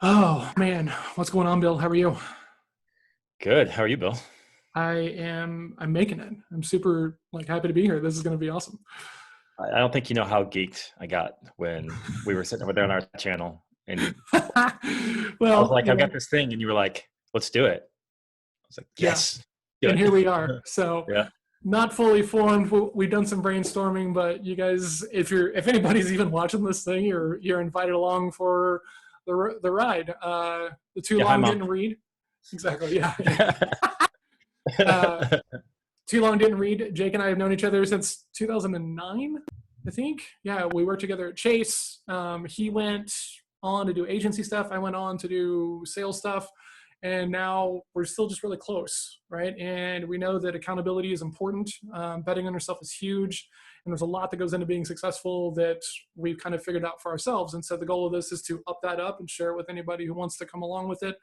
Oh man, what's going on, Bill? How are you? Good. How are you, Bill? I'm making it. I'm super happy to be here. This is going to be awesome. I don't think you know how geeked I got when we were sitting over there on our channel, and I was Well, like, "I've got this thing," and you were like, "Let's do it." I was like, yeah, "Yes, do and it." here we are. So Yeah. not fully formed. We've done some brainstorming, but you guys, if anybody's even watching this thing, you're invited along for the ride. The too Yeah. Hi, long mom. didn't read. Exactly. Yeah. uh, Too long didn't read. Jake and I have known each other since 2009, I think. Yeah, we worked together at Chase. He went on to do agency stuff. I went on to do sales stuff. And now we're still just really close, right? And we know that accountability is important. Betting on yourself is huge. And there's a lot that goes into being successful that we've kind of figured out for ourselves. And so the goal of this is to up that up and share it with anybody who wants to come along with it.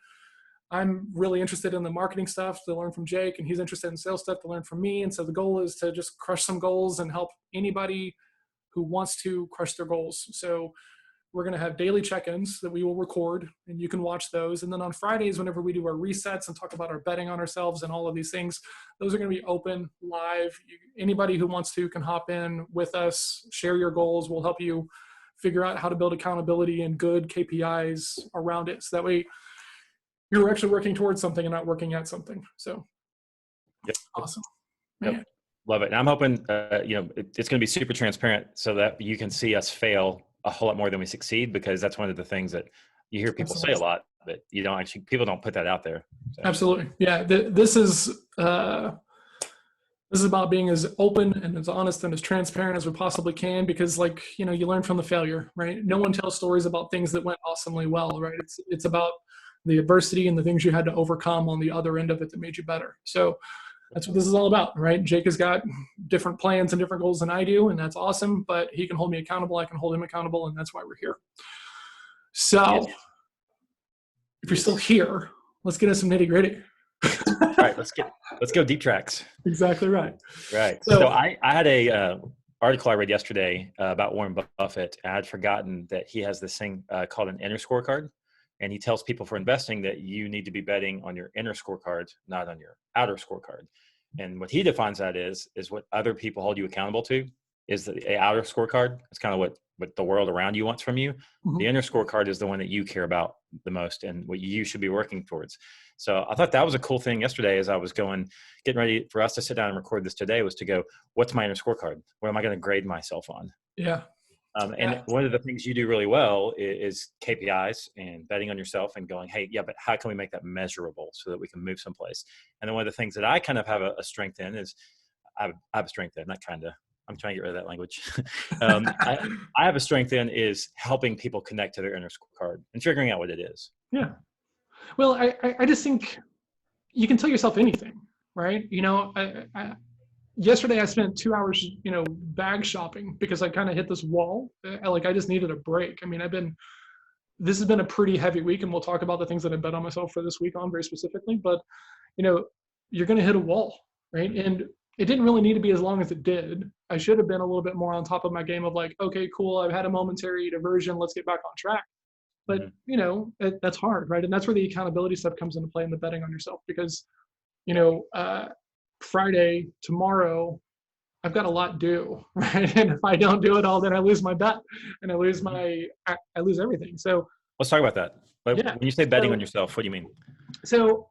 I'm really interested in the marketing stuff to learn from Jake, and he's interested in sales stuff to learn from me. And so the goal is to just crush some goals and help anybody who wants to crush their goals. So we're going to have daily check-ins that we will record, and you can watch those. And then on Fridays, whenever we do our resets and talk about our betting on ourselves and all of these things, those are going to be open, live. Anybody who wants to can hop in with us, share your goals. We'll help you figure out how to build accountability and good KPIs around it. So that way you're actually working towards something and not working at something. So Yep. awesome, Yep. man. Love it. And I'm hoping, it's going to be super transparent so that you can see us fail a whole lot more than we succeed, because that's one of the things that you hear people say a Absolutely. lot, but you don't actually, people don't put that out there. So, Absolutely. Yeah. This is about being as open and as honest and as transparent as we possibly can, because you learn from the failure, right? No one tells stories about things that went awesomely well, right? It's about the adversity and the things you had to overcome on the other end of it that made you better. So that's what this is all about, right? Jake has got different plans and different goals than I do, and that's awesome, but he can hold me accountable. I can hold him accountable, and that's why we're here. yes, So if you're still yes. here, let's get into some nitty gritty. All right. Let's go deep tracks. Exactly right. Right. So So, I had a article I read yesterday about Warren Buffett. I had forgotten that he has this thing called an inner scorecard, and he tells people for investing that you need to be betting on your inner scorecard, not on your outer scorecard. And what he defines that is what other people hold you accountable to is the outer scorecard. It's kind of what the world around you wants from you. The mhm. inner scorecard is the one that you care about the most and what you should be working towards. So I thought that was a cool thing yesterday as I was getting ready for us to sit down and record this today, was to go, what's my inner scorecard? What am I going to grade myself on? Yeah, And yeah, one of the things you do really well is KPIs and betting on yourself and going, hey, yeah, but how can we make that measurable so that we can move someplace? And then one of the things that I kind of have a strength in is I have a strength in, not kind of, I'm trying to get rid of that language. I have a strength in is helping people connect to their inner scorecard and figuring out what it is. yeah. Well, I just think you can tell yourself anything, right? Yesterday I spent 2 hours, bag shopping because I kind of hit this wall. I just needed a break. I mean, this has been a pretty heavy week, and we'll talk about the things that I bet on myself for this week on very specifically. But you know, you're going to hit a wall, right? And it didn't really need to be as long as it did. I should have been a little bit more on top of my game of okay, cool, I've had a momentary diversion, let's get back on track. But Mm-hmm. that's hard, right? And that's where the accountability stuff comes into play, and the betting on yourself, because you Yep. know, Friday tomorrow, I've got a lot due, right? And if I don't do it all, then I lose my bet, and Mm-hmm. I lose everything. So Let's talk about that. But yeah, when you say betting on so yourself, what do you mean? so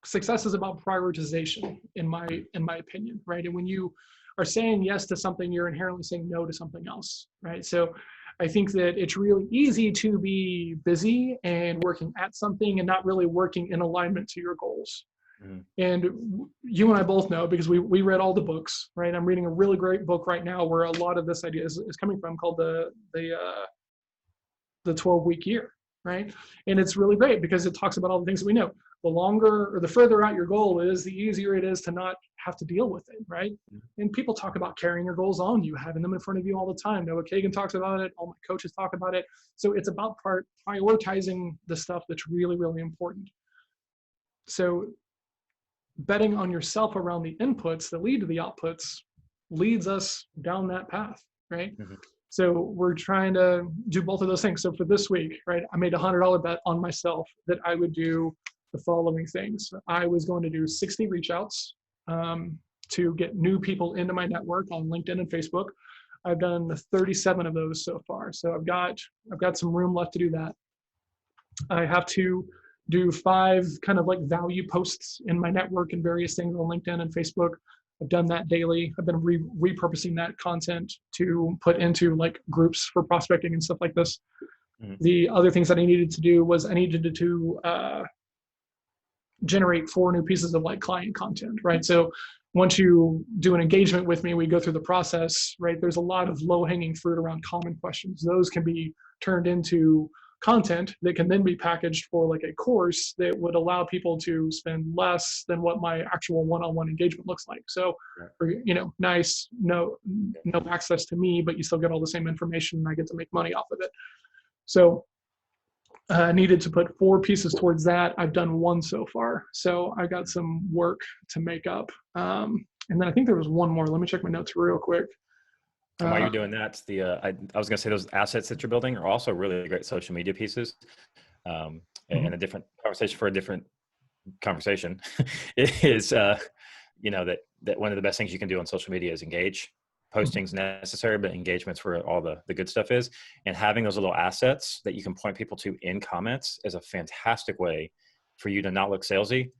success is about prioritization in my opinion, right? And when you are saying yes to something, you're inherently saying no to something else, right? So I think that it's really easy to be busy and working at something and not really working in alignment to your goals. Mm-hmm. And you and I both know, because we read all the books, right? I'm reading a really great book right now where a lot of this idea is coming from, called the 12-week year, right? And it's really great because it talks about all the things that we know. The longer or the further out your goal is, the easier it is to not have to deal with it, right? And people talk about carrying your goals on you, having them in front of you all the time. Noah Kagan talks about it. All my coaches talk about it. So it's about prioritizing the stuff that's really, really important. So betting on yourself around the inputs that lead to the outputs leads us down that path, right? Mm-hmm. So we're trying to do both of those things. So for this week, right, I made a $100 bet on myself that I would do the following things. I was going to do 60 reach outs to get new people into my network on LinkedIn and Facebook. I've done 37 of those so far. So I've got some room left to do that. I have to do 5 kind of like value posts in my network and various things on LinkedIn and Facebook. I've done that daily. I've been repurposing that content to put into like groups for prospecting and stuff like this. Mm-hmm. The other things that I needed to do was I needed to generate 4 new pieces of like client content, right? So once you do an engagement with me, we go through the process, right? There's a lot of low-hanging fruit around common questions. Those can be turned into content that can then be packaged for like a course that would allow people to spend less than what my actual one-on-one engagement looks like. So, nice, no access to me, but you still get all the same information and I get to make money off of it. So I needed to put 4 pieces towards that. I've done 1 so far. So I got some work to make up. And then I think there was 1 more. Let me check my notes real quick. And while you're doing that, I was going to say those assets that you're building are also really great social media pieces. And a different conversation for a different conversation is, that one of the best things you can do on social media is engage. Posting's necessary, but engagement's where all the good stuff is. And having those little assets that you can point people to in comments is a fantastic way for you to not look salesy.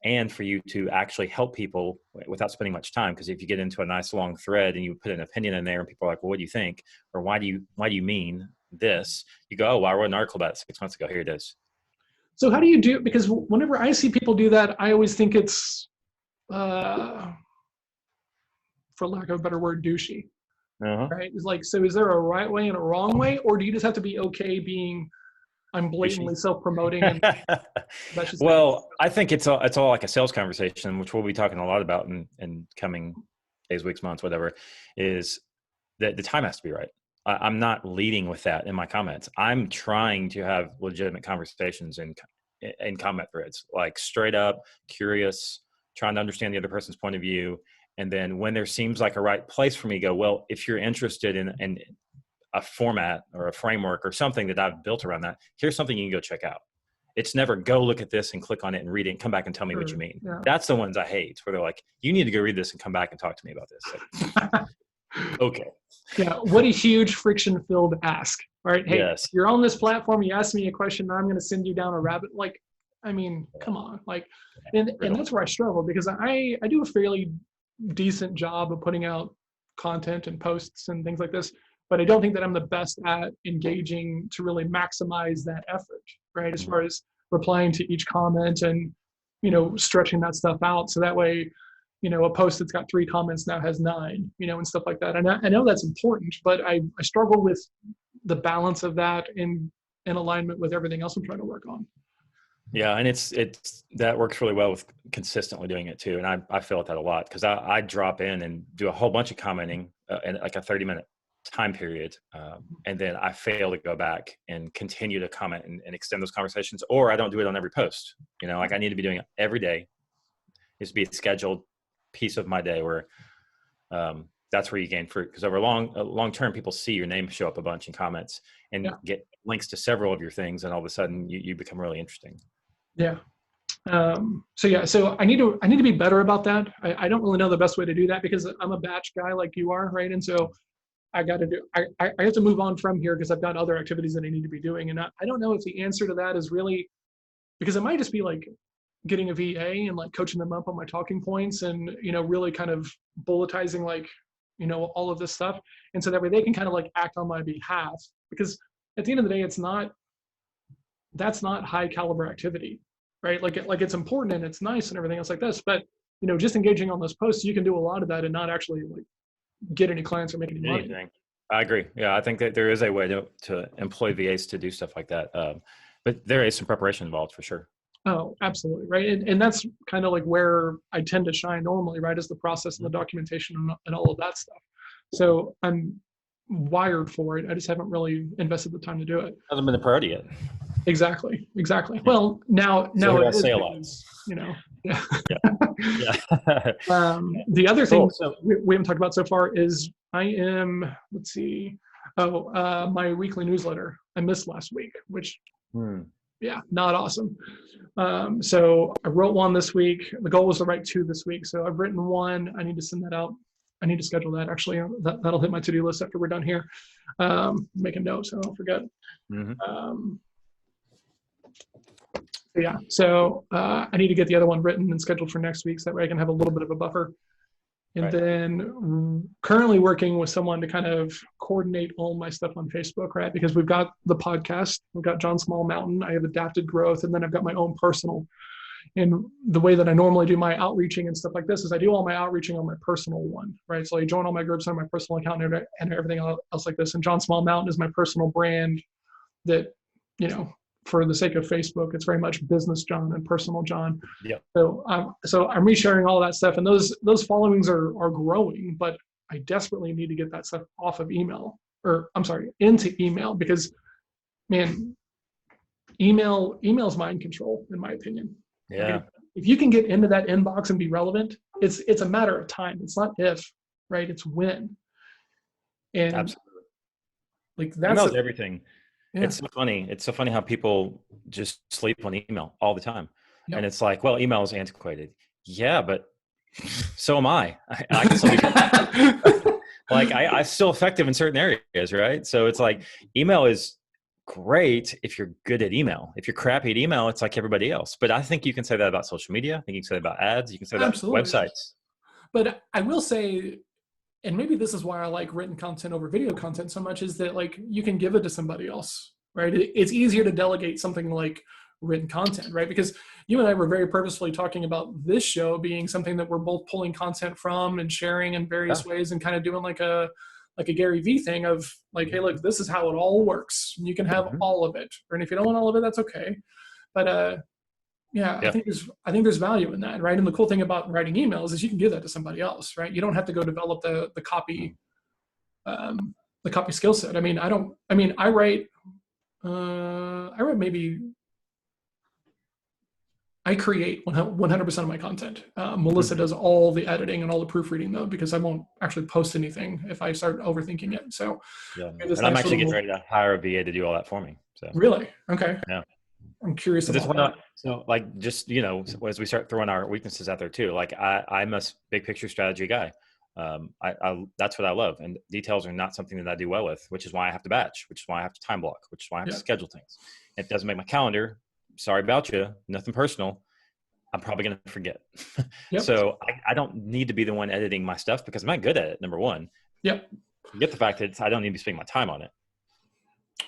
And for you to actually help people without spending much time. Because if you get into a nice long thread and you put an opinion in there and people are like, well, what do you think? Or why do you mean this? You go, oh, well, I wrote an article about it 6 months ago. Here it is. So how do you do, because whenever I see people do that, I always think it's, for lack of a better word, douchey. Right? It's like, so is there a right way and a wrong way? Or do you just have to be okay being, I'm blatantly self-promoting? And well, I think it's all like a sales conversation, which we'll be talking a lot about in coming days, weeks, months, whatever, is that the time has to be right. I'm not leading with that in my comments. I'm trying to have legitimate conversations in comment threads, like straight up, curious, trying to understand the other person's point of view. And then when there seems like a right place for me, go, well, if you're interested in a format or a framework or something that I've built around that, here's something you can go check out. It's never go look at this and click on it and read it and come back and tell me what you mean. Yeah. That's the ones I hate, where they're like, you need to go read this and come back and talk to me about this. Like, okay. Yeah. What a huge friction-filled ask. All right. Hey, yes. You're on this platform. You ask me a question. I'm going to send you down a rabbit. Like, I mean, come on. Like, and that's where I struggle, because I do a fairly decent job of putting out content and posts and things like this. But I don't think that I'm the best at engaging to really maximize that effort, right? As far as replying to each comment and, stretching that stuff out. So that way, a post that's got 3 comments now has 9, and stuff like that. And I know that's important, but I struggle with the balance of that in alignment with everything else I'm trying to work on. Yeah. And it's that works really well with consistently doing it too. And I feel that a lot, because I drop in and do a whole bunch of commenting in like a 30-minute time period. And then I fail to go back and continue to comment and extend those conversations, or I don't do it on every post. Like I need to be doing it every day. It needs to be a scheduled piece of my day where that's where you gain fruit. Because over long term, people see your name show up a bunch in comments and get links to several of your things. And all of a sudden you become really interesting. Yeah. So I need to be better about that. I don't really know the best way to do that, because I'm a batch guy like you are, right? And so I have to move on from here because I've got other activities that I need to be doing. And I don't know if the answer to that is really, because it might just be like getting a VA and like coaching them up on my talking points and, really kind of bulletizing like, all of this stuff. And so that way they can kind of like act on my behalf, because at the end of the day, that's not high caliber activity, right? Like it's important and it's nice and everything else like this, but just engaging on those posts, you can do a lot of that and not actually like get any clients or make any money. I agree. Yeah, I think that there is a way to employ VAs to do stuff like that. But there is some preparation involved for sure. Oh, absolutely. Right. And that's kind of like where I tend to shine normally, right? Is the process and the documentation and all of that stuff. So I'm wired for it. I just haven't really invested the time to do it. Hasn't been a priority yet. Exactly. Well, now so it is, Yeah. The other thing we haven't talked about so far is let's see, My weekly newsletter. I missed last week, which, yeah, not awesome. So I wrote one this week. The goal was to write 2 this week. So I've written 1. I need to send that out. I need to schedule that. Actually, that'll hit my to-do list after we're done here. Make a note so I don't forget. Yeah, so I need to get the other one written and scheduled for next week so that way I can have a little bit of a buffer. And then currently working with someone to kind of coordinate all my stuff on Facebook, right? Because we've got the podcast, we've got John Small Mountain, I have adapted growth, and then I've got my own personal. And the way that I normally do my outreaching and stuff like this is I do all my outreaching on my personal one, right? So I join all my groups on my personal account and everything else like this. And John Small Mountain is my personal brand that, for the sake of Facebook, it's very much business John and personal John. Yeah. So I'm resharing all that stuff, and those followings are growing, but I desperately need to get that stuff off of email, into email, because, man, email's mind control, in my opinion. Yeah. Like, if you can get into that inbox and be relevant, it's a matter of time. It's not if, right? It's when. And absolutely, like that's email's everything. Yeah. It's so funny. It's so funny how people just sleep on email all the time. Yep. And it's like, well, email is antiquated. Yeah, but so am I. I can still be like, I'm still effective in certain areas, right? So it's like, email is great if you're good at email. If you're crappy at email, it's like everybody else. But I think you can say that about social media. I think you can say that about ads. You can say that about websites. But I will say, and maybe this is why I like written content over video content so much, is that like you can give it to somebody else, right? It's easier to delegate something like written content, right? Because you and I were very purposefully talking about this show being something that we're both pulling content from and sharing in various ways and kind of doing like a Gary Vee thing of like, hey, look, this is how it all works. And you can have all of it. And if you don't want all of it, that's okay. But I think there's value in that, right? And the cool thing about writing emails is you can give that to somebody else, right? You don't have to go develop the copy skill set. I create 100% of my content. Melissa does all the editing and all the proofreading though, because I won't actually post anything if I start overthinking it. So yeah, and I'm actually getting ready to hire a VA to do all that for me. So really, okay, yeah. I'm curious about that. So like, just, as we start throwing our weaknesses out there too, like I'm a big picture strategy guy. That's what I love. And details are not something that I do well with, which is why I have to batch, which is why I have to time block, which is why I have to schedule things. It doesn't make my calendar. Sorry about you. Nothing personal. I'm probably going to forget. Yep. So I don't need to be the one editing my stuff because I'm not good at it. Number one. Yep. Forget the fact that I don't need to be spending my time on it.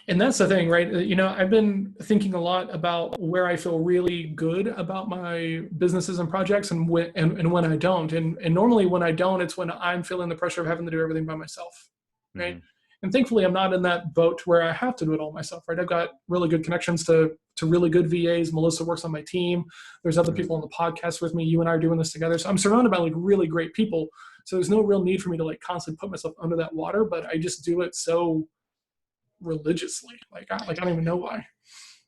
And that's the thing, right? I've been thinking a lot about where I feel really good about my businesses and projects and when I don't. And normally when I don't, it's when I'm feeling the pressure of having to do everything by myself, right? Mm-hmm. And thankfully, I'm not in that boat where I have to do it all myself, right? I've got really good connections to really good VAs. Melissa works on my team. There's other people on the podcast with me. You and I are doing this together. So I'm surrounded by like really great people. So there's no real need for me to like constantly put myself under that water, but I just do it so religiously. I don't even know why.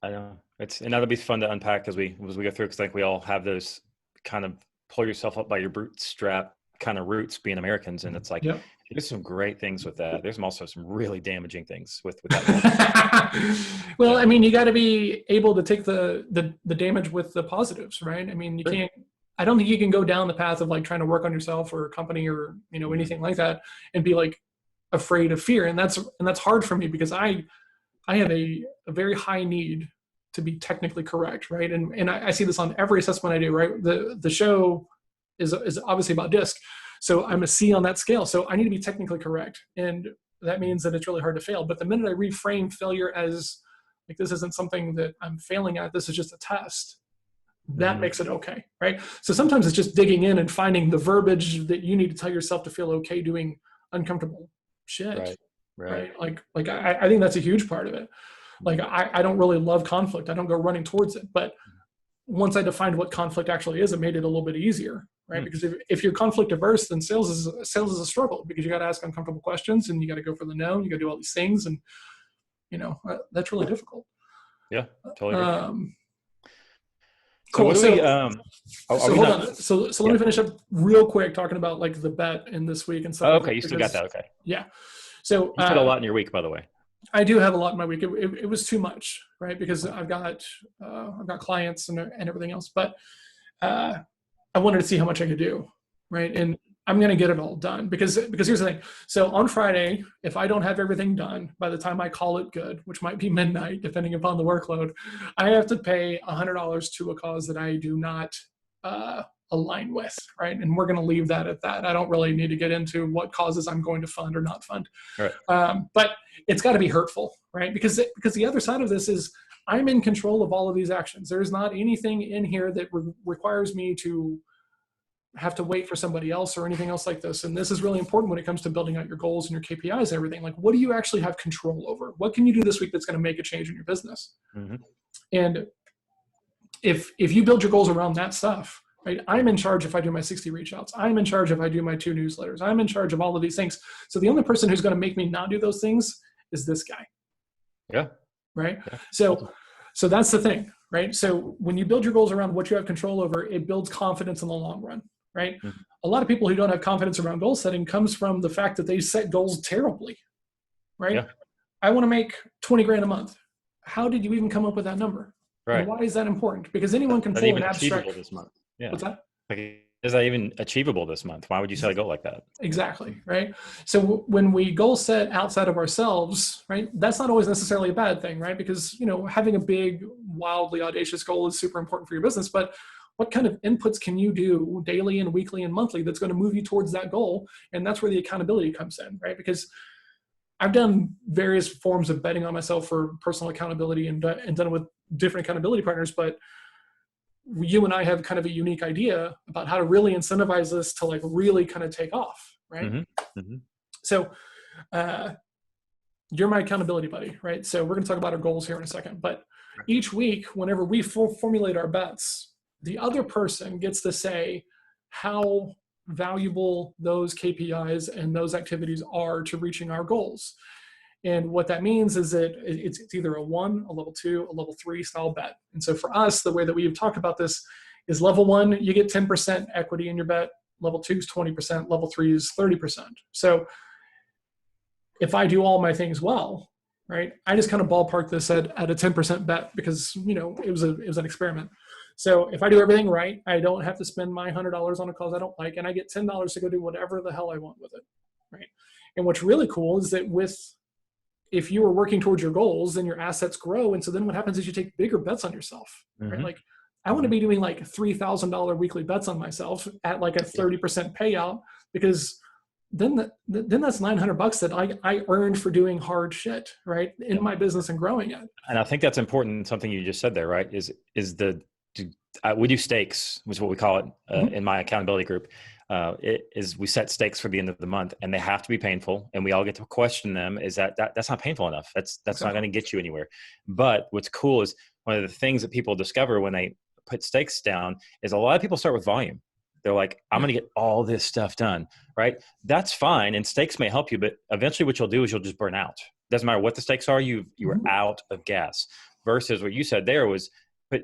I know and that'll be fun to unpack as we go through, because like we all have those kind of pull yourself up by your bootstrap kind of roots being Americans, and it's like there's some great things with that. There's also some really damaging things with that. Well, I mean, you got to be able to take the damage with the positives, right? I mean, you can't. I don't think you can go down the path of like trying to work on yourself or a company or anything like that and be like afraid of fear, and that's hard for me because I have a very high need to be technically correct, right? And I see this on every assessment I do, right? The show is obviously about DISC, so I'm a C on that scale, so I need to be technically correct, and that means that it's really hard to fail. But the minute I reframe failure as like this isn't something that I'm failing at, this is just a test, that makes it okay, right? So sometimes it's just digging in and finding the verbiage that you need to tell yourself to feel okay doing uncomfortable shit, right? Like I think that's a huge part of it. Like I don't really love conflict. I don't go running towards it. But once I defined what conflict actually is, it made it a little bit easier, right? Because if you're conflict averse, then sales is a struggle because you got to ask uncomfortable questions and you got to go for the no. You got to do all these things, and that's really difficult. Yeah, totally agree. Cool. So hold on. So let me finish up real quick talking about like the bet in this week and stuff. Oh, okay, you still got that. Okay. Yeah. So you put a lot in your week, by the way. I do have a lot in my week. It was too much, right? Because I've got clients and everything else, but I wanted to see how much I could do, right? And I'm going to get it all done because here's the thing. So on Friday, if I don't have everything done by the time I call it good, which might be midnight, depending upon the workload, I have to pay $100 to a cause that I do not align with, right? And we're going to leave that at that. I don't really need to get into what causes I'm going to fund or not fund. Right. But it's got to be hurtful, right? Because the other side of this is I'm in control of all of these actions. There's not anything in here that requires me to have to wait for somebody else or anything else like this. And this is really important when it comes to building out your goals and your KPIs and everything. Like, what do you actually have control over? What can you do this week that's going to make a change in your business? Mm-hmm. And if you build your goals around that stuff, right? I'm in charge if I do my 60 reach outs. I'm in charge if I do my 2 newsletters. I'm in charge of all of these things. So the only person who's going to make me not do those things is this guy. Yeah. Right. Yeah. So that's the thing, right? So when you build your goals around what you have control over, it builds confidence in the long run, right? Mm-hmm. A lot of people who don't have confidence around goal setting comes from the fact that they set goals terribly, right? Yeah. I want to make 20 grand a month. How did you even come up with that number? Right. And why is that important? Because anyone can pull an abstract. This month. Yeah. What's that? Like, is that even achievable this month? Why would you set a goal like that? Exactly, right? So when we goal set outside of ourselves, right, that's not always necessarily a bad thing, right? Because, having a big, wildly audacious goal is super important for your business, but what kind of inputs can you do daily and weekly and monthly that's going to move you towards that goal? And that's where the accountability comes in, right? Because I've done various forms of betting on myself for personal accountability and done it with different accountability partners, but you and I have kind of a unique idea about how to really incentivize this to really kind of take off, right? Mm-hmm. Mm-hmm. So you're my accountability buddy, right? So we're going to talk about our goals here in a second, but each week, whenever we formulate our bets, the other person gets to say how valuable those KPIs and those activities are to reaching our goals. And what that means is that it's either a 1, a level 2, a level 3 style bet. And so for us, the way that we've talked about this is level 1, you get 10% equity in your bet. Level 2 is 20%. Level 3 is 30%. So if I do all my things well, right, I just kind of ballpark this at a 10% bet because, it was an experiment. So if I do everything right, I don't have to spend my $100 on a cause I don't like, and I get $10 to go do whatever the hell I want with it, right? And what's really cool is that if you are working towards your goals, then your assets grow. And so then what happens is you take bigger bets on yourself, right? Mm-hmm. Like I want to be doing $3,000 weekly bets on myself at a 30% payout, because then that's $900 that I earned for doing hard shit, right? In my business and growing it. And I think that's important. Something you just said there, right? We do stakes, which is what we call it mm-hmm. in my accountability group. We set stakes for the end of the month, and they have to be painful, and we all get to question them. Is that's not painful enough? That's exactly. Not going to get you anywhere. But what's cool is one of the things that people discover when they put stakes down is a lot of people start with volume. They're like, I'm going to get all this stuff done, right? That's fine, and stakes may help you, but eventually what you'll do is you'll just burn out. Doesn't matter what the stakes are, you are mm-hmm. out of gas. Versus what you said there was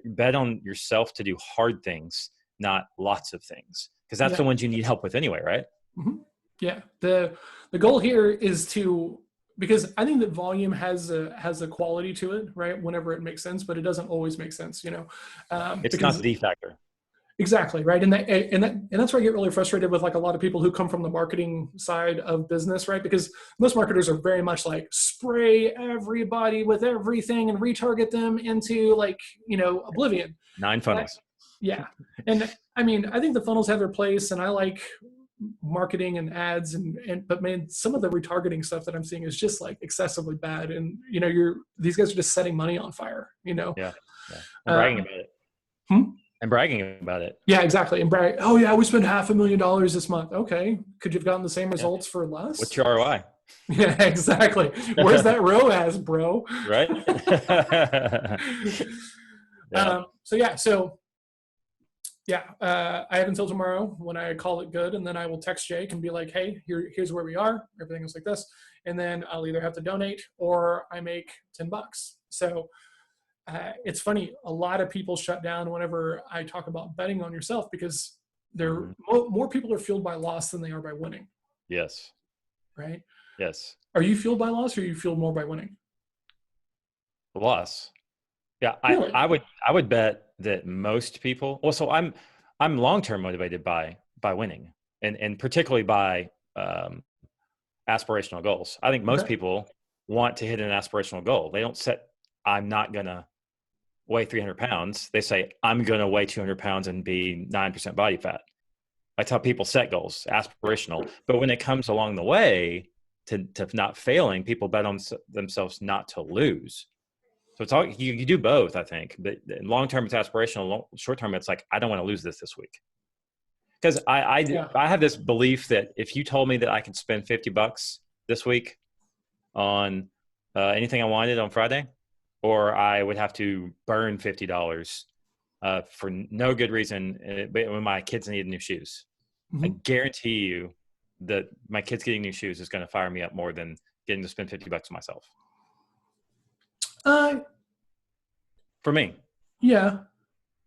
bet on yourself to do hard things, not lots of things. Because that's the ones you need help with anyway, right? Mm-hmm. Yeah. The goal here is because I think that volume has a quality to it, right? Whenever it makes sense, but it doesn't always make sense, It's not the factor. Exactly, right? And that's where I get really frustrated with a lot of people who come from the marketing side of business, right? Because most marketers are very much spray everybody with everything and retarget them into oblivion. 9 funnels. Yeah. And I mean, I think the funnels have their place, and I like marketing and ads but man, some of the retargeting stuff that I'm seeing is just excessively bad. And, these guys are just setting money on fire, Yeah. I'm bragging about it. And bragging about it. Yeah, exactly. And brag, oh yeah, we spent $500,000 this month. Okay. Could you have gotten the same results for less? What's your ROI? Yeah, exactly. Where's that ROAS, bro? Right. I have until tomorrow when I call it good, and then I will text Jake and be like, hey, here's where we are. Everything is like this. And then I'll either have to donate or I make $10. So it's funny. A lot of people shut down whenever I talk about betting on yourself because more people are fueled by loss than they are by winning. Yes. Right. Yes. Are you fueled by loss, or are you fueled more by winning? Loss. Yeah. Really? I would bet that most people, well, so I'm long-term motivated by winning, and particularly by, aspirational goals. I think most Okay. people want to hit an aspirational goal. They don't set, I'm not going to weigh 300 pounds. They say, I'm going to weigh 200 pounds and be 9% body fat. That's how people set goals, aspirational. But when it comes along the way to not failing, people bet on themselves not to lose. So it's all, you do both, I think. But long term, it's aspirational. Short term, it's like, I don't want to lose this week. Because Yeah. I have this belief that if you told me that I could spend $50 this week on anything I wanted on Friday, or I would have to burn $50 for no good reason when my kids needed new shoes, I Hmm. guarantee you that my kids getting new shoes is going to fire me up more than getting to spend $50 myself. Uh, For me. yeah.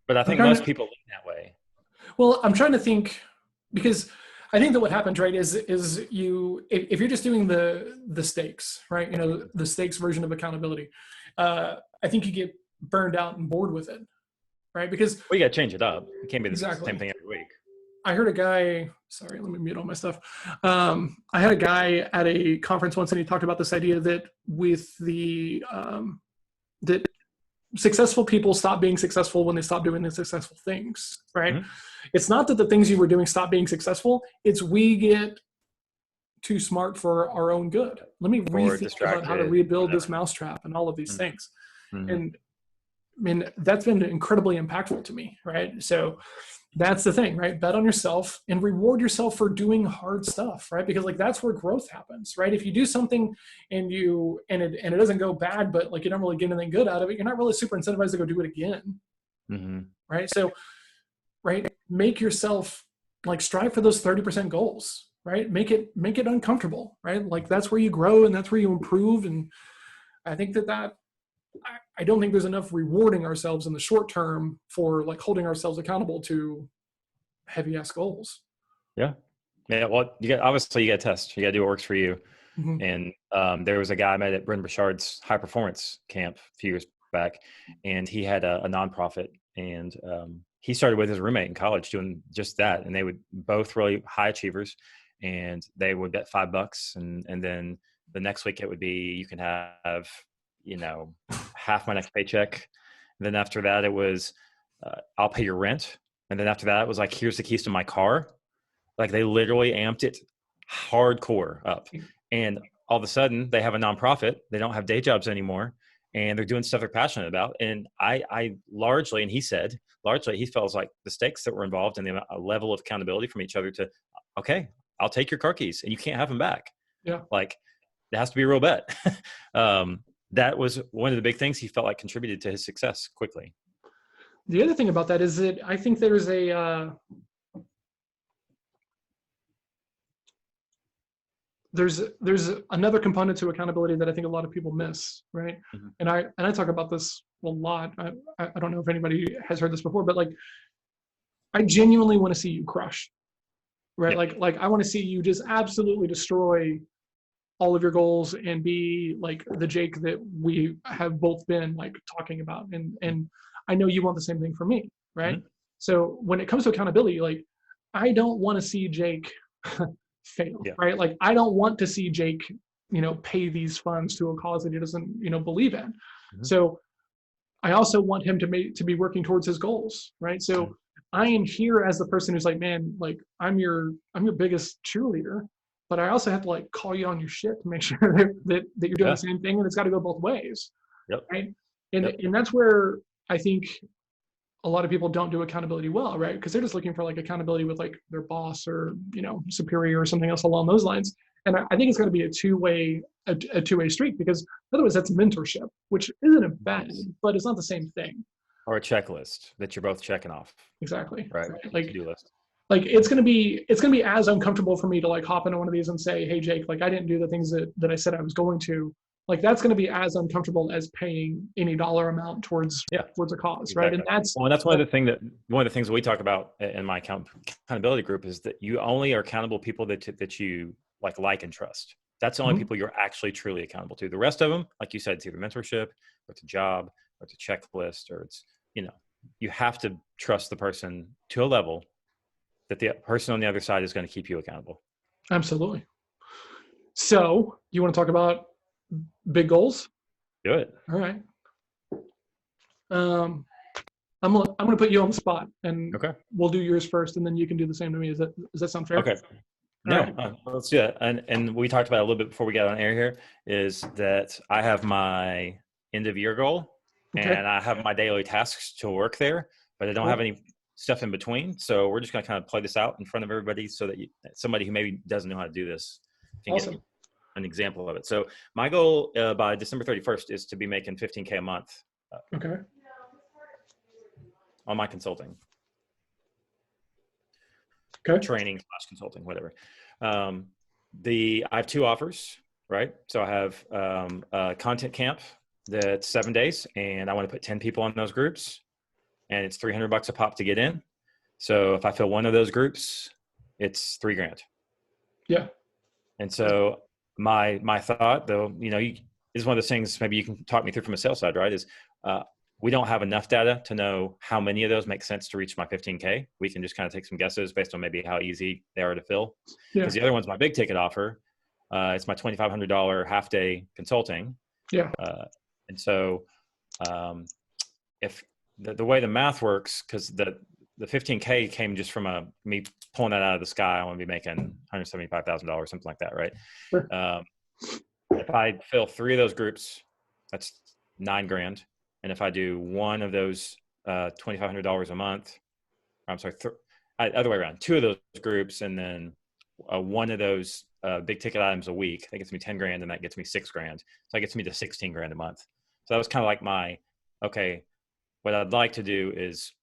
But I I'm think trying most to. people live that way. Well, I'm trying to think, because I think that what happens, right, is you, if you're just doing the stakes, right, the stakes version of accountability, I think you get burned out and bored with it, right? Because Well, you got to change it up. It can't be the same exactly. thing every week. I heard a guy, sorry, let me mute all my stuff. I had a guy at a conference once, and he talked about this idea that with that successful people stop being successful when they stop doing the successful things, right? Mm-hmm. It's not that the things you were doing stop being successful. It's we get too smart for our own good. Let me Or rethink about how to distracted, rebuild this whatever. mousetrap and all of these things. Mm-hmm. And I mean, that's been incredibly impactful to me, right? So that's the thing, right? Bet on yourself and reward yourself for doing hard stuff, right? Because like that's where growth happens, right? If you do something and it doesn't go bad, but like you don't really get anything good out of it, you're not really super incentivized to go do it again, Mm-hmm. right? So, right, make yourself like strive for those 30% goals, right? Make it uncomfortable, right? Like that's where you grow and that's where you improve. And I think that I don't think there's enough rewarding ourselves in the short term for like holding ourselves accountable to heavy ass goals. Yeah. Yeah. Well, obviously you got to test. You got to do what works for you. Mm-hmm. And there was a guy I met at Brendan Burchard's high performance camp a few years back, and he had a nonprofit, and he started with his roommate in college doing just that. And they would both really high achievers, and they would bet $5, and then the next week it would be, you can have, half my next paycheck. And then after that it was, I'll pay your rent. And then after that it was like, here's the keys to my car. Like they literally amped it hardcore up. And all of a sudden they have a nonprofit. They don't have day jobs anymore. And they're doing stuff they're passionate about. And I largely, and he said, largely he feels like the stakes that were involved and the level of accountability from each other to, okay, I'll take your car keys and you can't have them back. Yeah. Like it has to be a real bet. That was one of the big things he felt like contributed to his success quickly. The other thing about that is that I think there's there's another component to accountability that I think a lot of people miss, right? Mm-hmm. And I talk about this a lot. I don't know if anybody has heard this before, but like I genuinely want to see you crush, right? Yep. Like I want to see you just absolutely destroy all of your goals and be like the Jake that we have both been like talking about. And I know you want the same thing for me, right? Mm-hmm. So when it comes to accountability, like I don't want to see Jake fail, Yeah. right? Like I don't want to see Jake, pay these funds to a cause that he doesn't, believe in. Mm-hmm. So I also want him to be working towards his goals, right? So Mm-hmm. I am here as the person who's like, man, like I'm your biggest cheerleader, but I also have to like call you on your shit to make sure that you're doing the same thing, and it's got to go both ways, Yep. right? And Yep. and that's where I think a lot of people don't do accountability well, right? Because they're just looking for like accountability with like their boss or superior or something else along those lines. And I think it's going to be a two-way street, because otherwise that's mentorship, which isn't a bad, but it's not the same thing. Or a checklist that you're both checking off. Exactly. Right. Like to-do list. Like it's gonna be as uncomfortable for me to like hop into one of these and say, hey Jake, like I didn't do the things that I said I was going to. Like that's gonna be as uncomfortable as paying any dollar amount towards a cause, exactly. right? And that's one of the things that we talk about in my accountability group is that you only are accountable people that you like and trust. That's the only people you're actually truly accountable to. The rest of them, like you said, it's either mentorship or it's a job or it's a checklist or it's, you have to trust the person to a level that the person on the other side is going to keep you accountable. Absolutely. So you want to talk about big goals? Do it. All right. I'm gonna put you on the spot, and Okay. we'll do yours first, and then you can do the same to me. Does that sound fair? Okay. No, let's do it. And we talked about it a little bit before we got on air here, is that I have my end of year goal and I have my daily tasks to work there, but I don't have any stuff in between. So we're just going to kind of play this out in front of everybody so that somebody who maybe doesn't know how to do this can get an example of it. So my goal by December 31st is to be making $15K a month. On my consulting. Training / consulting, whatever. I have 2 offers, right? So I have a content camp that's 7 days, and I want to put 10 people on those groups, and it's $300 a pop to get in. So if I fill one of those groups, it's $3,000. Yeah. And so my thought, though, is one of those things maybe you can talk me through from a sales side, right? Is we don't have enough data to know how many of those make sense to reach my 15K. We can just kind of take some guesses based on maybe how easy they are to fill. Because the other one's my big ticket offer. It's my $2,500 half day consulting. Yeah. And so if the way the math works, because the 15K came just from me pulling that out of the sky, I want to be making $175,000, something like that, right? Sure. If I fill 3 of those groups, that's $9,000. And if I do one of those $2,500 a month, I'm sorry, other way around, 2 of those groups, and then one of those big ticket items a week, that gets me $10,000, and that gets me $6,000. So that gets me to $16,000 a month. So that was kind of like what I'd like to do is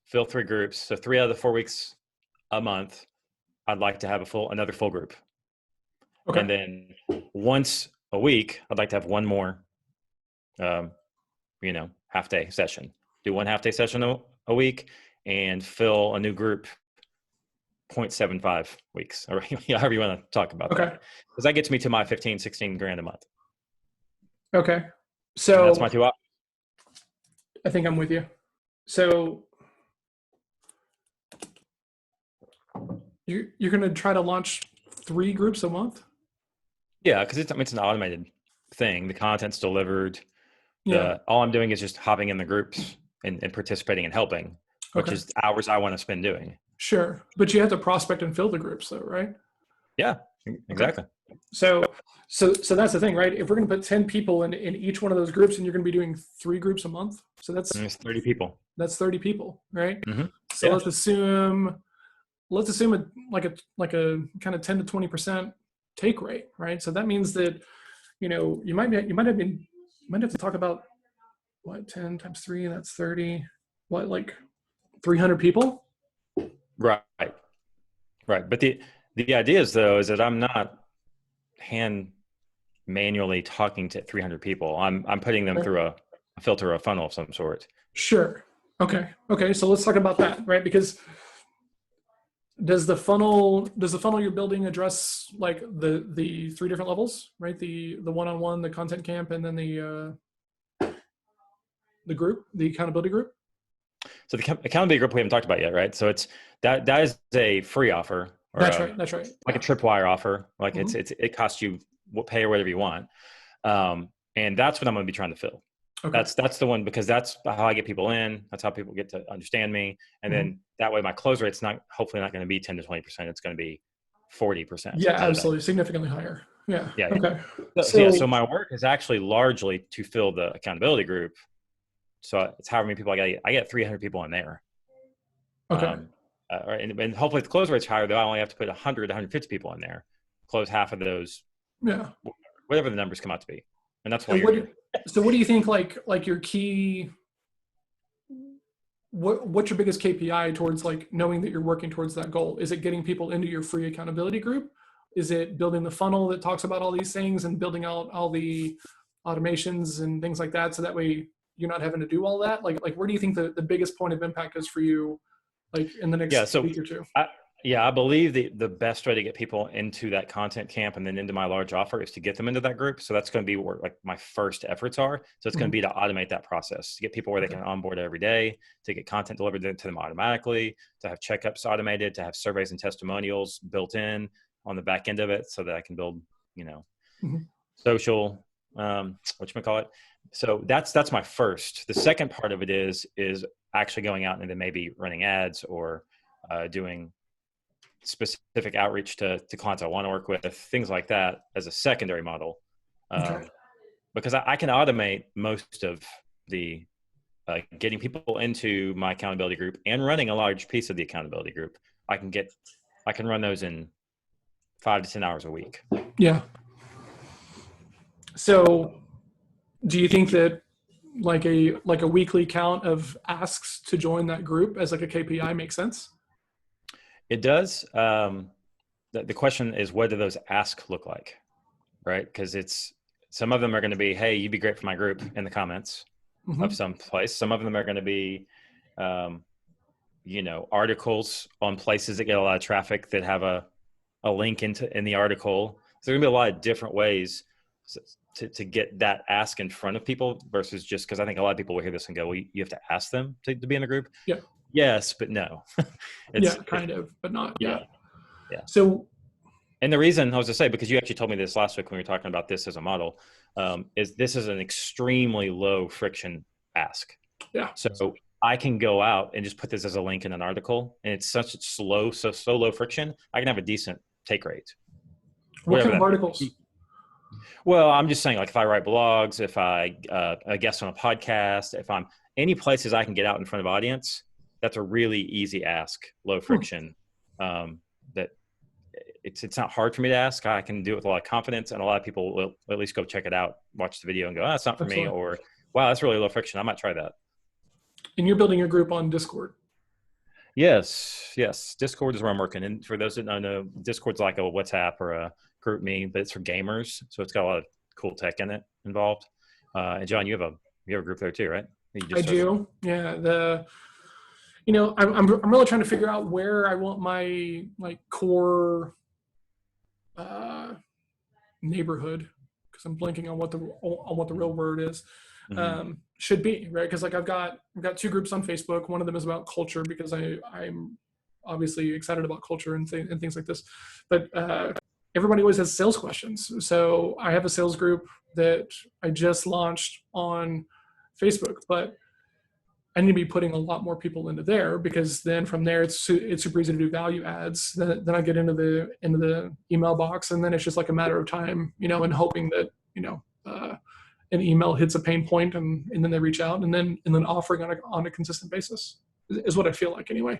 fill 3 groups. So 3 out of the 4 weeks a month, I'd like to have another full group. Okay. And then once a week, I'd like to have one more half day session. Do one half day session a week and fill a new group 0.75 weeks, or however you want to talk about that. Because that gets me to my $16,000 a month. Okay. So and that's my 2 options. I think I'm with you. So you're going to try to launch 3 groups a month? Yeah, because it's an automated thing. The content's delivered. All I'm doing is just hopping in the groups and participating and helping, which is hours I want to spend doing. Sure. But you have to prospect and fill the groups though, right? Yeah, exactly. So that's the thing, right? If we're going to put 10 people in each one of those groups and you're going to be doing 3 groups a month, so that's 30 people. That's 30 people, right? Mm-hmm. So let's assume like a kind of 10 to 20% take rate, right? So that means that, you might have to talk about 10 times 3, that's 30, like 300 people? Right. But the idea is that I'm not manually talking to 300 people. I'm putting them through a filter, a funnel of some sort. Sure. Okay. So let's talk about that, right? Because does the funnel you're building address like the 3 different levels, right? The one-on-one, the content camp, and then the group, the accountability group? So the accountability group we haven't talked about yet, right? So it's that is a free offer. That's right. Like a tripwire offer. Like it costs you pay or whatever you want. And that's what I'm going to be trying to fill. Okay. That's the one, because that's how I get people in. That's how people get to understand me. And then that way my close rate's hopefully not going to be 10 to 20%. It's going to be 40%. Yeah, absolutely. Significantly higher. Yeah. Okay. So my work is actually largely to fill the accountability group. So it's however many people I get 300 people in there. Okay. And hopefully if the close rate's higher, though, I only have to put 100, 150 people in there, close half of those. Yeah. Whatever the numbers come out to be. And that's what So what do you think, like your key, what's your biggest KPI towards like knowing that you're working towards that goal? Is it getting people into your free accountability group? Is it building the funnel that talks about all these things and building out all the automations and things like that, so that way you're not having to do all that? Like where do you think the biggest point of impact is for you, like in the next week or 2? Yeah, I believe the best way to get people into that content camp and then into my large offer is to get them into that group. So that's going to be where like my first efforts are. So it's going to be to automate that process, to get people where they can onboard every day, to get content delivered to them automatically, to have checkups automated, to have surveys and testimonials built in on the back end of it so that I can build, social, whatchamacallit. So that's my first. The second part of it is actually going out and then maybe running ads or doing specific outreach to clients I want to work with, things like that as a secondary model. Because I can automate most of the getting people into my accountability group and running a large piece of the accountability group. I can run those in 5 to 10 hours a week. Yeah. So do you think that like a weekly count of asks to join that group as like a KPI makes sense? It does. The question is, what do those asks look like? Right? Because some of them are going to be, hey, you'd be great for my group in the comments of some place. Some of them are going to be, articles on places that get a lot of traffic that have a link in the article. So there's going to be a lot of different ways to get that ask in front of people versus just because I think a lot of people will hear this and go, well, you have to ask them to be in the group. Yeah. Yes, but no. Kind of, but not. Yeah. So, and the reason I was to say, because you actually told me this last week when we were talking about this as a model, is this is an extremely low friction ask. Yeah. So I can go out and just put this as a link in an article, and it's so low friction. I can have a decent take rate. What kind of articles? Well, I'm just saying, like if I write blogs, if I guest on a podcast, if I'm any places I can get out in front of audience, that's a really easy ask, low friction. That it's not hard for me to ask. I can do it with a lot of confidence, and a lot of people will at least go check it out, watch the video, and go, "Oh, that's not for me," or "Wow, that's really low friction. I might try that." And you're building your group on Discord. Yes. Discord is where I'm working, and for those that don't know, Discord's like a WhatsApp or a GroupMe, but it's for gamers, so it's got a lot of cool tech in it involved. And John, you have a group there too, right? I do. Yeah. I'm really trying to figure out where I want my core neighborhood, because I'm blanking on what the real word is, should be, right? Because I've got 2 groups on Facebook. One of them is about culture because I'm obviously excited about culture and things like this, but everybody always has sales questions. So I have a sales group that I just launched on Facebook, but I need to be putting a lot more people into there, because then from there it's super easy to do value adds. Then I get into the email box, and then it's just like a matter of time, and hoping that an email hits a pain point, and then they reach out, and then offering on a consistent basis is what I feel like anyway.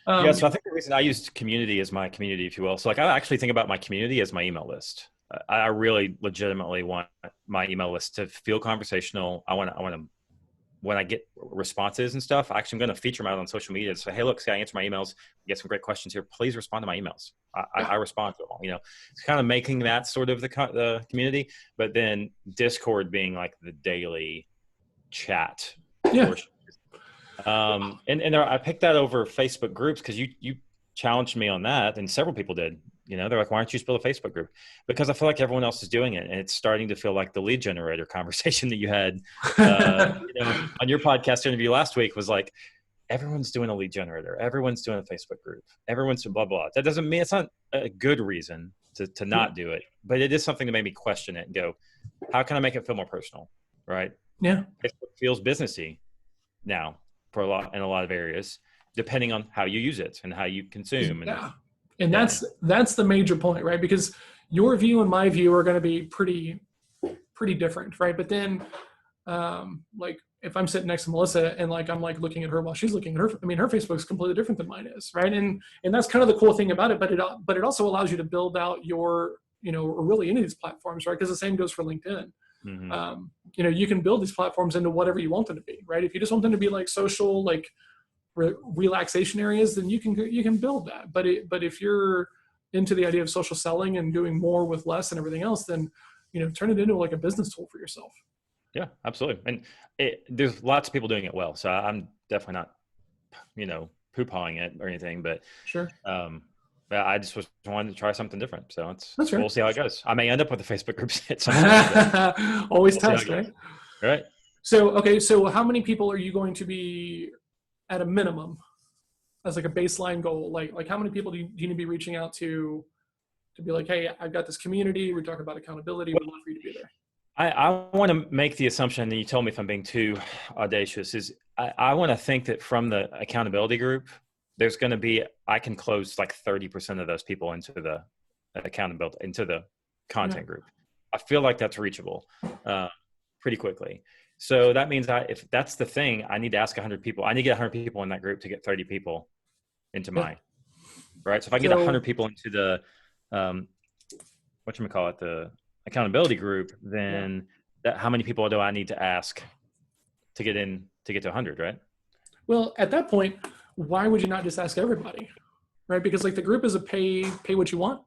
So I think the reason I used community as my community, if you will. So I actually think about my community as my email list. I really legitimately want my email list to feel conversational. I want to, when I get responses and stuff, I'm going to feature them out on social media and say, hey, look, see, I answer my emails, get some great questions here. Please respond to my emails. I respond to them all. It's kind of making that sort of the community, but then Discord being like the daily chat portion. And I picked that over Facebook groups because you challenged me on that, and several people did. They're like, why don't you just build a Facebook group? Because I feel like everyone else is doing it, and it's starting to feel like the lead generator conversation that you had on your podcast interview last week was like, everyone's doing a lead generator, everyone's doing a Facebook group, everyone's doing blah blah. That doesn't mean it's not a good reason to not do it, but it is something that made me question it and go, how can I make it feel more personal, right? Yeah, Facebook feels businessy now in a lot of areas, depending on how you use it and how you consume. And that's the major point, right? Because your view and my view are going to be pretty different, right? But then, if I'm sitting next to Melissa and I'm looking at her while she's looking at her, her Facebook's completely different than mine is, right? And that's kind of the cool thing about it. But it also allows you to build out your, really any of these platforms, right? Because the same goes for LinkedIn. You can build these platforms into whatever you want them to be, right? If you just want them to be social, relaxation areas, then you can build that. But if you're into the idea of social selling and doing more with less and everything else, then turn it into a business tool for yourself. Yeah, absolutely. And there's lots of people doing it well, so I'm definitely not poo-pawing it or anything, but Sure. but I just wanted to try something different. So That's fair. we'll see how it goes. I may end up with a Facebook group at some point. But Always we'll see how it test, goes. right? Right. So, okay. So how many people are you going to be at a minimum as like a baseline goal? Like how many people do you need to be reaching out to be like, hey, I've got this community. We're talking about accountability. We'd love for you to be there. I want to make the assumption, and you told me if I'm being too audacious, is I want to think that from the accountability group, there's going to be, I can close like 30% of those people into the accountability, into the content group. I feel like that's reachable pretty quickly. So that means if that's the thing, I need to ask 100 people. I need to get 100 people in that group to get 30 people into mine. Right. So if I get 100 people into the, whatchamacallit, the accountability group, then how many people do I need to ask to get to 100, right? Well, at that point, why would you not just ask everybody, right? Because like the group is a pay what you want.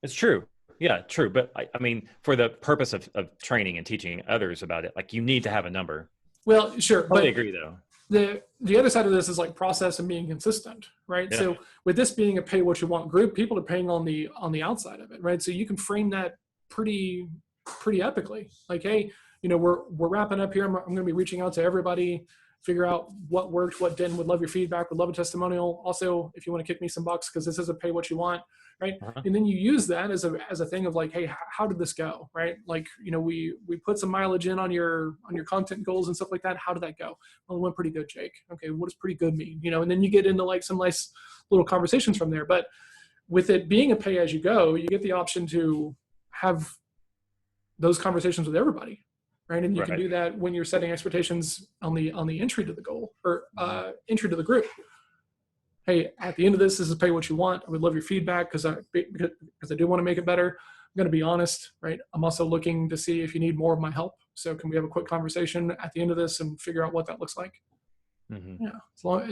It's true. Yeah, true. But I mean, for the purpose of training and teaching others about it, like you need to have a number. Well, sure. I agree though. The other side of this is like process and being consistent, right? Yeah. So with this being a pay what you want group, people are paying on the outside of it, right? So you can frame that pretty epically. Like, hey, we're wrapping up here. I'm going to be reaching out to everybody, figure out what worked, what didn't. Would love your feedback. Would love a testimonial. Also, if you want to kick me some bucks, because this is a pay what you want, right? Uh-huh. And then you use that as a thing of like, hey, how did this go, right? Like, we put some mileage in on your content goals and stuff like that. How did that go? Well, it went pretty good, Jake. Okay, what does pretty good mean? And then you get into like some nice little conversations from there. But with it being a pay as you go, you get the option to have those conversations with everybody, right? And you can do that when you're setting expectations on the entry to the goal or entry to the group. Hey, at the end of this is pay what you want. I would love your feedback because I do want to make it better. I'm going to be honest, right? I'm also looking to see if you need more of my help. So can we have a quick conversation at the end of this and figure out what that looks like? Mm-hmm. Yeah, as long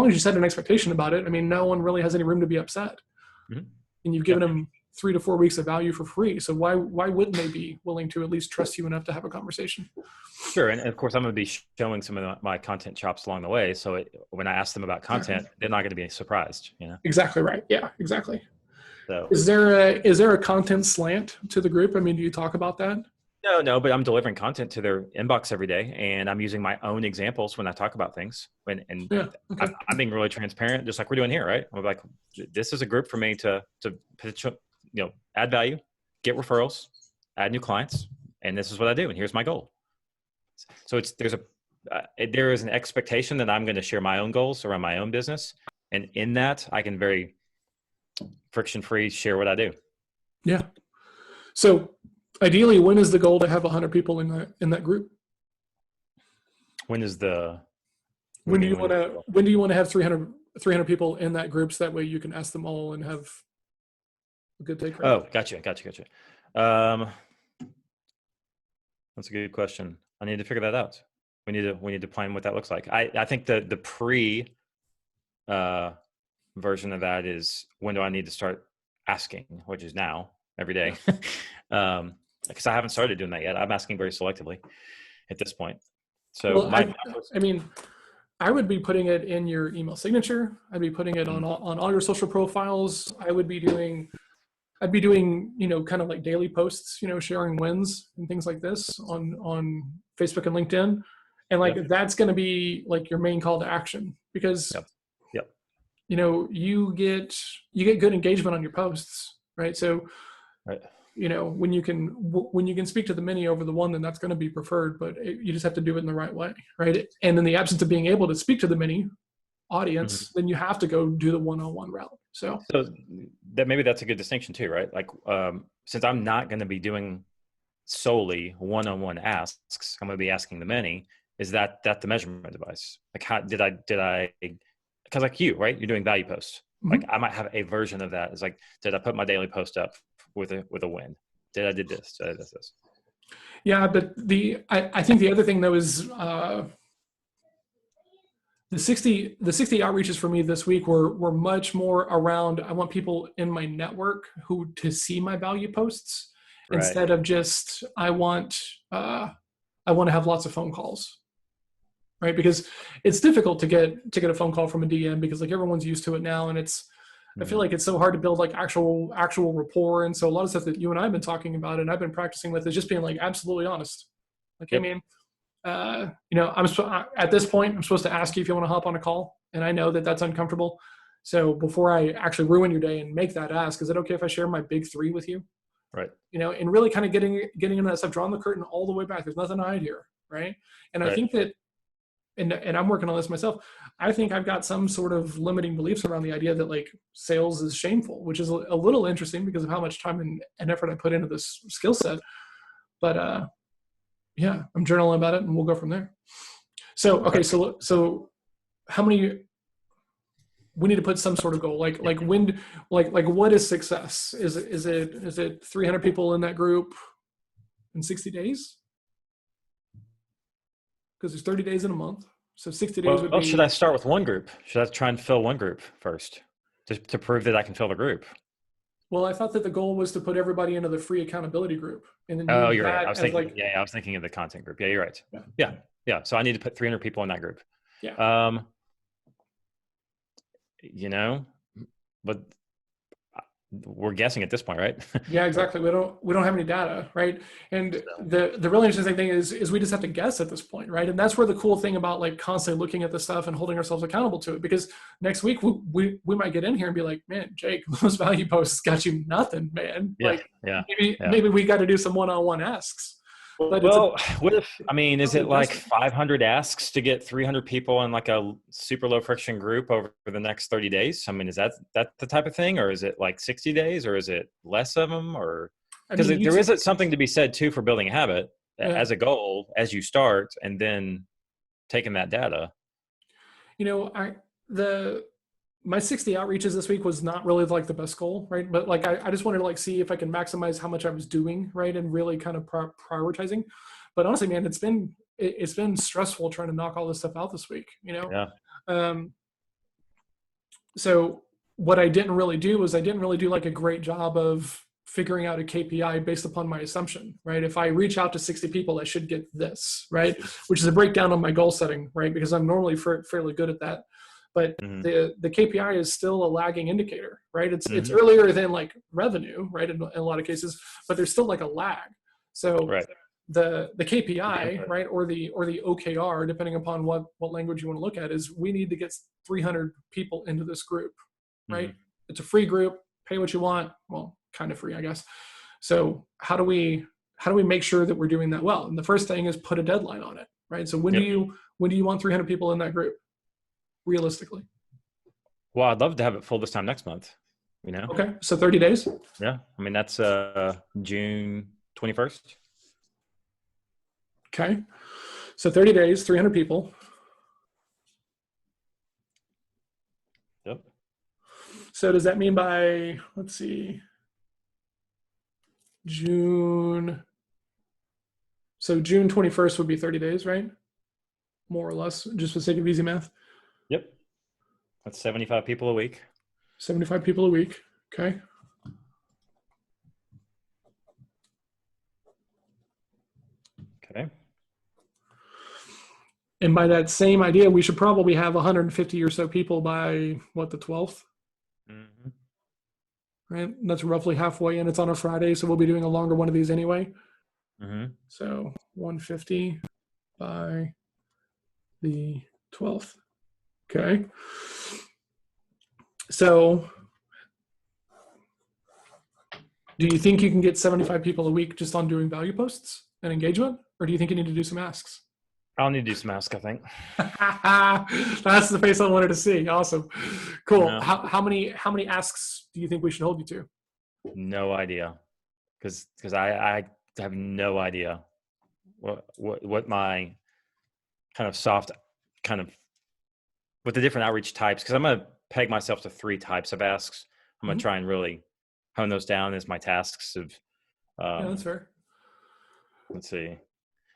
as you set an expectation about it, I mean, no one really has any room to be upset. Mm-hmm. And you've given them 3 to 4 weeks of value for free. So why wouldn't they be willing to at least trust you enough to have a conversation? Sure. And of course, I'm going to be showing some of my content chops along the way. So when I ask them about content, they're not going to be surprised, Exactly right. Yeah, exactly. So is there a content slant to the group? I mean, do you talk about that? No, but I'm delivering content to their inbox every day, and I'm using my own examples when I talk about things. I'm being really transparent, just like we're doing here, right? I'm like, this is a group for me to add value, get referrals, add new clients, and this is what I do, and here's my goal. So there is an expectation that I'm going to share my own goals around my own business, and in that, I can very friction-free share what I do. Yeah. So ideally, when is the goal to have 100 people in that group? When do you want to have 300 people in that group so that way you can ask them all and have a good take rate? Oh, gotcha. That's a good question. I need to figure that out. We need to plan what that looks like. I think the pre version of that is, when do I need to start asking, which is now, every day. Because I haven't started doing that yet. I'm asking very selectively at this point. So I would be putting it in your email signature. I'd be putting it on all your social profiles. I'd be doing kind of like daily posts, sharing wins and things like this on Facebook and LinkedIn. And that's going to be like your main call to action, because you get good engagement on your posts, right? So when you can speak to the many over the one, then that's going to be preferred, but you just have to do it in the right way, right? And in the absence of being able to speak to the many audience, then you have to go do the one-on-one route. So that maybe that's a good distinction too, right? Like, since I'm not going to be doing solely one-on-one asks, I'm going to be asking the many. Is that the measurement device? Like, how did I, because like you, right? You're doing value posts. Mm-hmm. Like I might have a version of that. It's like, did I put my daily post up with a win? Did I did this? Did I do this? Yeah, but I think the other thing though is the 60 outreaches for me this week were much more around, I want people in my network to see my value posts, instead of just I want to have lots of phone calls. right? Because it's difficult to get a phone call from a DM because like everyone's used to it now, and I feel like it's so hard to build like actual rapport. And so a lot of stuff that you and I have been talking about and I've been practicing with is just being like absolutely honest. Like, hey man, at this point, I'm supposed to ask you if you want to hop on a call, and I know that that's uncomfortable. So before I actually ruin your day and make that ask, is it okay if I share my big three with you? Right. And really kind of getting into that stuff, drawing the curtain all the way back. There's nothing to hide here, right? And I think that, and I'm working on this myself. I think I've got some sort of limiting beliefs around the idea that like sales is shameful, which is a little interesting because of how much time and effort I put into this skill set. But yeah, I'm journaling about it, and we'll go from there. So okay, so how many? We need to put some sort of goal, like when, like what is success? Is it 300 people in that group in 60 days? Because there's 30 days in a month, so 60 days would be. Should I start with one group? Should I try and fill one group first, to prove that I can fill the group? Well, I thought that the goal was to put everybody into the free accountability group, and then you're right. I was thinking of the content group. Yeah, you're right. Yeah. So I need to put 300 people in that group. Yeah. But we're guessing at this point, right? Yeah, exactly. We don't have any data, right? And the really interesting thing is we just have to guess at this point, right? And that's where the cool thing about like constantly looking at the stuff and holding ourselves accountable to it, because next week we might get in here and be like, man, Jake, those value posts got you nothing, man. Maybe we got to do some one-on-one asks. But what if, is it like 500 asks to get 300 people in like a super low friction group over the next 30 days? Is that the type of thing, or is it like 60 days, or is it less of them? Or because there is something to be said too for building a habit as a goal as you start, and then taking that data. My 60 outreaches this week was not really like the best goal, right? But like I just wanted to like see if I can maximize how much I was doing, right, and really kind of prioritizing. But honestly, man, it's been stressful trying to knock all this stuff out this week. So what I didn't really do was I didn't really do like a great job of figuring out a KPI based upon my assumption, right? If I reach out to 60 people, I should get this, right? Which is a breakdown of my goal setting, right? Because I'm normally fairly good at that. But the KPI is still a lagging indicator, right? It's earlier than like revenue, right? In a lot of cases, but there's still like a lag. So the KPI, right, or the OKR, depending upon what language you want to look at, is we need to get 300 people into this group, right? It's a free group, pay what you want. Well, kind of free, I guess. So how do we make sure that we're doing that well? And the first thing is put a deadline on it, right? So when do you want 300 people in that group? Realistically? Well, I'd love to have it full this time next month, Okay, so 30 days? Yeah, that's June 21st. Okay, so 30 days, 300 people. Yep. So does that mean by, let's see, June 21st would be 30 days, right? More or less, just for the sake of easy math. Yep. That's 75 people a week. 75 people a week. Okay. Okay. And by that same idea, we should probably have 150 or so people by the 12th? Right? That's roughly halfway in. It's on a Friday, so we'll be doing a longer one of these anyway. So 150 by the 12th. Okay. So do you think you can get 75 people a week just on doing value posts and engagement? Or do you think you need to do some asks? I'll need to do some asks, I think. That's the face I wanted to see. Awesome. Cool. No. How many asks do you think we should hold you to? No idea. Because I have no idea what my kind of soft kind of with the different outreach types, because I'm going to peg myself to 3 types of asks. I'm going to try and really hone those down as my tasks of. Yeah, that's fair. Let's see.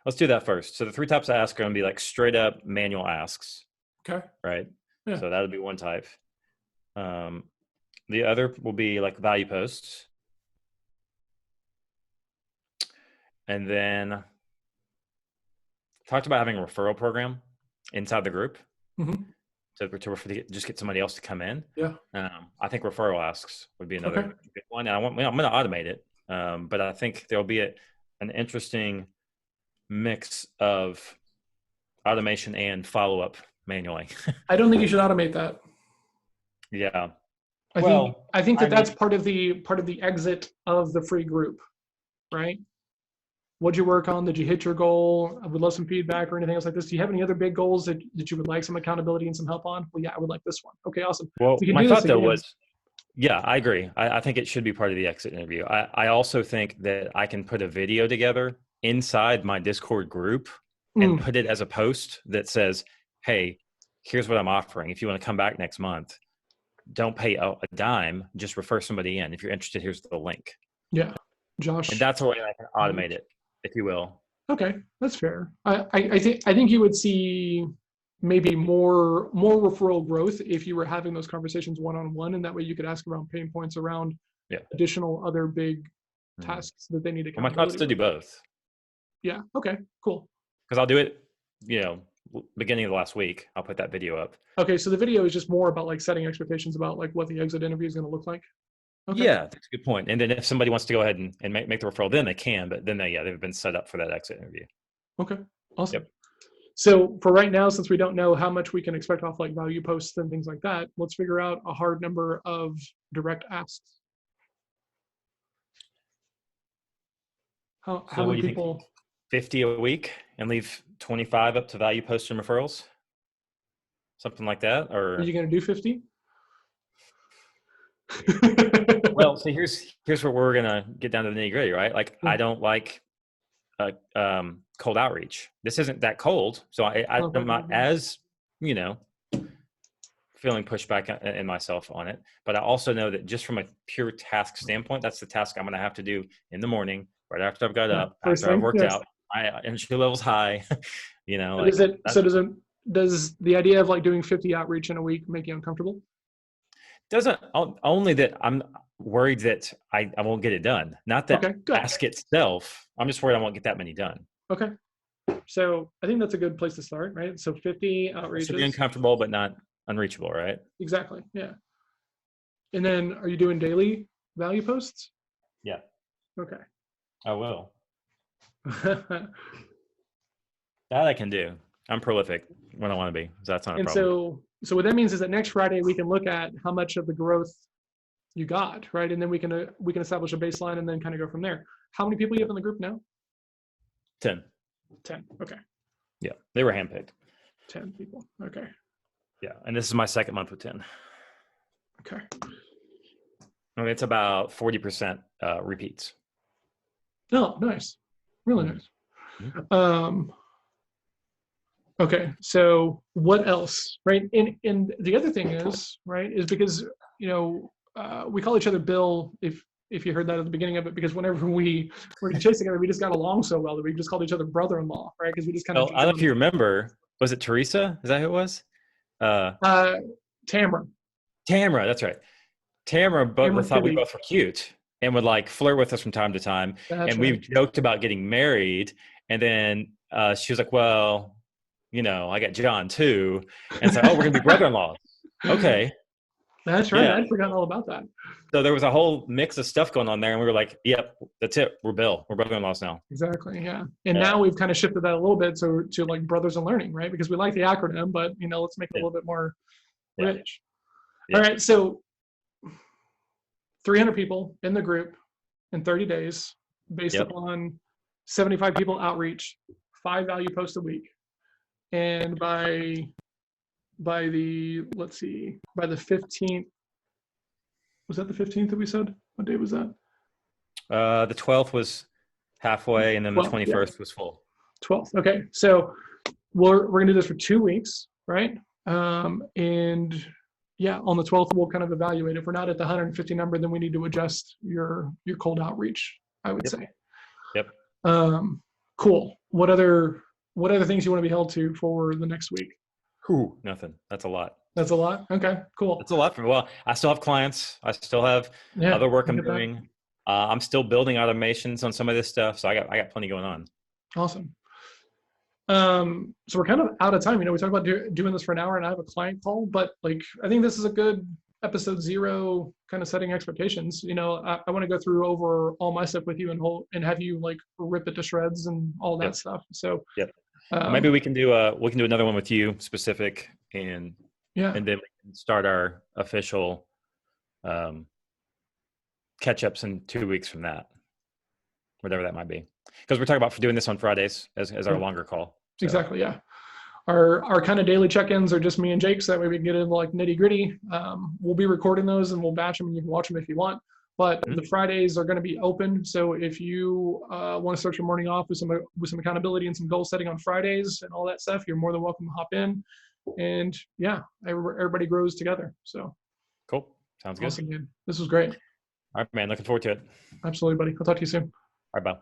Let's do that first. So the 3 types of asks are going to be like straight up manual asks. Okay. Right. Yeah. So that'll be one type. The other will be like value posts. And then talked about having a referral program. inside the group Mm-hmm. to just get somebody else to come in. Yeah. I think referral asks would be another Okay. good one. And I'm going to automate it. But I think there'll be an interesting mix of automation and follow-up manually. I don't think you should automate that. Yeah. I think that's part of the exit of the free group, right? What'd you work on? Did you hit your goal? I would love some feedback or anything else like this. Do you have any other big goals that you would like some accountability and some help on? Well, yeah, I would like this one. Okay, awesome. Well, We can my do this thought though again. was, yeah, I agree. I think it should be part of the exit interview. I also think that I can put a video together inside my Discord group and put it as a post that says, hey, here's what I'm offering. If you want to come back next month, don't pay a dime, just refer somebody in. If you're interested, here's the link. Yeah, Josh. And that's a way I can automate it, if you will. Okay, that's fair. I think you would see maybe more referral growth if you were having those conversations one-on-one, and that way you could ask around pain points around additional other big tasks that they need to. Well, my thoughts to do both. Yeah. Okay. Cool. Because I'll do it, beginning of the last week. I'll put that video up. Okay, so the video is just more about like setting expectations about like what the exit interview is going to look like. Okay. Yeah, that's a good point. And then if somebody wants to go ahead and make the referral, then they can. But then they've been set up for that exit interview. Okay. Awesome. Yep. So for right now, since we don't know how much we can expect off like value posts and things like that, let's figure out a hard number of direct asks. How many people? 50 a week and leave 25 up to value posts and referrals? Something like that? Or are you going to do 50? Well, so here's where we're going to get down to the nitty gritty, right? Like, I don't like cold outreach. This isn't that cold. So I'm not as, feeling pushback in myself on it. But I also know that just from a pure task standpoint, that's the task I'm going to have to do in the morning, right after I've got up, after I've worked out, my energy level's high, Does the idea of like doing 50 outreach in a week make you uncomfortable? Doesn't, only that I'm worried that I won't get it done. Not that ask itself. I'm just worried I won't get that many done. Okay. So I think that's a good place to start, right? So 50 outreaches. So be uncomfortable, but not unreachable, right? Exactly. Yeah. And then are you doing daily value posts? Yeah. Okay. I will. That I can do. I'm prolific when I want to be. That's not a problem. So what that means is that next Friday we can look at how much of the growth you got, right? And then we can establish a baseline and then kind of go from there. How many people you have in the group now? 10. 10. Okay. Yeah, they were handpicked. 10 people. Okay. Yeah, and this is my second month with 10. Okay. I mean, it's about 40% repeats. Oh, nice. Really nice. Mm-hmm. Okay, so what else, right? And the other thing is, right, is because, we call each other Bill, if you heard that at the beginning of it, because whenever we were in Chase together, we just got along so well that we just called each other brother-in-law, right? Because we just kind of. I don't know if you remember, was it Teresa? Is that who it was? Tamara. Tamara, that's right. Tamara thought we both were cute and would like flirt with us from time to time. That's we joked about getting married. And then she was like, well, I got John too. And so, we're going to be brother-in-laws. Okay. That's right. Yeah. I'd forgotten all about that. So there was a whole mix of stuff going on there. And we were like, yep, that's it. We're Bill. We're brother-in-laws now. Exactly. Yeah. And now we've kind of shifted that a little bit to like brothers in learning, right? Because we like the acronym, but, let's make it a little bit more rich. Yeah. All right. So 300 people in the group in 30 days based upon 75 people outreach, 5 value posts a week. And by the 15th, was that the 15th that we said? What day was that? The 12th was halfway, and then the 21st was full. 12th. Okay. So we're going to do this for 2 weeks, right? And on the 12th, we'll kind of evaluate. If we're not at the 150 number, then we need to adjust your cold outreach, I would say. Yep. Cool. What other things you want to be held to for the next week? Nothing. That's a lot. That's a lot. Okay, cool. That's a lot for me. Well, I still have clients. I still have other work I'm doing. I'm still building automations on some of this stuff. So I got plenty going on. Awesome. So we're kind of out of time. We talked about doing this for an hour, and I have a client call, but like I think this is a good episode 0, kind of setting expectations. I want to go through over all my stuff with you and have you like rip it to shreds and all that Yep. stuff. So Yep. Maybe we can do another one with you specific, and then we can start our official catch ups in 2 weeks from that, whatever that might be. Because we're talking about doing this on Fridays as our longer call. So. Exactly. Yeah. Our kind of daily check-ins are just me and Jake, so that way we can get into like nitty gritty. We'll be recording those and we'll batch them, and you can watch them if you want. But the Fridays are going to be open. So if you want to start your morning off with some accountability and some goal setting on Fridays and all that stuff, you're more than welcome to hop in. And yeah, everybody grows together. So cool. Sounds good. Awesome, man. This was great. All right, man. Looking forward to it. Absolutely, buddy. I'll talk to you soon. All right, bye.